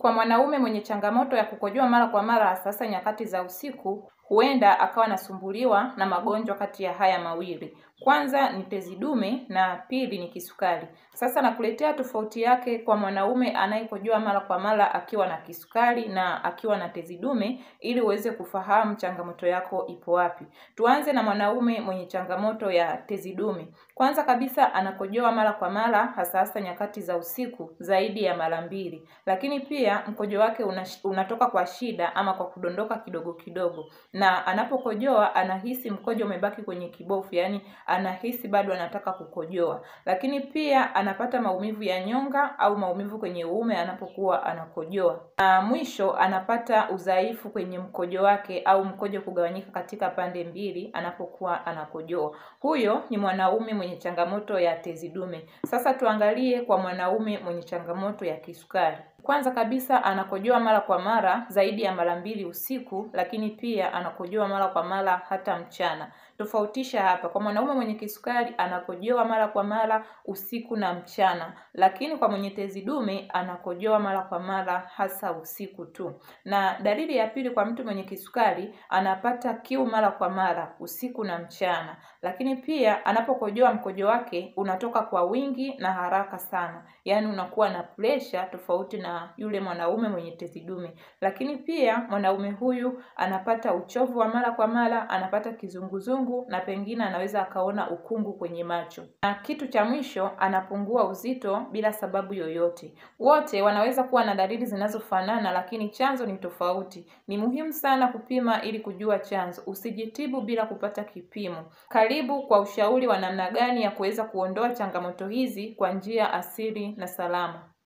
Kwa mwanaume mwenye changamoto ya kukojoa mara kwa mara hasa nyakati za usiku, huenda akawa anasumbuliwa na magonjwa kati ya haya mawili. Kwanza ni tezi dume na pili ni kisukari. Sasa nakuletea tofauti yake kwa mwanaume anayekojoa mara kwa mara akiwa na kisukari na akiwa na tezi dume ili uweze kufahamu changamoto yako ipo wapi. Tuanze na mwanaume mwenye changamoto ya tezi dume. Kwanza kabisa anakojoa mara kwa mara hasa nyakati za usiku zaidi ya mara 2. Lakini pia mkojo wake unatoka kwa shida ama kwa kudondoka kidogo kidogo. Na anapokojoa anahisi mkojo umebaki kwenye kibofu, yani anahisi bado anataka kukojoa. Lakini pia anapata maumivu ya nyonga au maumivu kwenye uume anapokuwa anakojoa. Na mwisho anapata udhaifu kwenye mkojo wake au mkojo kugawanyika katika pande mbili anapokuwa anakojoa. Huyo ni mwanaume mwenye changamoto ya tezi dume. Sasa tuangalie kwa mwanaume mwenye changamoto ya kisukari. Kwanza kabisa anakojoa mara kwa mara zaidi ya mara 2 usiku, lakini pia anakojoa mara kwa mara hata mchana. Tofautisha hapa, kwa mwanaume mwenye kisukari anakojoa mara kwa mara usiku na mchana, lakini kwa mwenye tezi dume anakojoa mara kwa mara hasa usiku tu. Na dalili ya pili kwa mtu mwenye kisukari, anapata kiu mara kwa mara usiku na mchana, lakini pia anapokojoa mkojo wake unatoka kwa wingi na haraka sana, yani unakuwa na pressure tofauti na yule mwanaume mwenye tezi dume. Lakini pia mwanaume huyu anapata uchovu wa mara kwa mara, anapata kizunguzungu na pengine anaweza akaona ukungu kwenye macho. Na kitu cha mwisho, anapungua uzito bila sababu yoyote. Wote wanaweza kuwa na dalili zinazofanana lakini chanzo ni tofauti. Ni muhimu sana kupima ili kujua chanzo. Usijitibu bila kupata kipimo. Karibu kwa ushauri wa namna gani ya kuweza kuondoa changamoto hizi kwa njia asili na salama.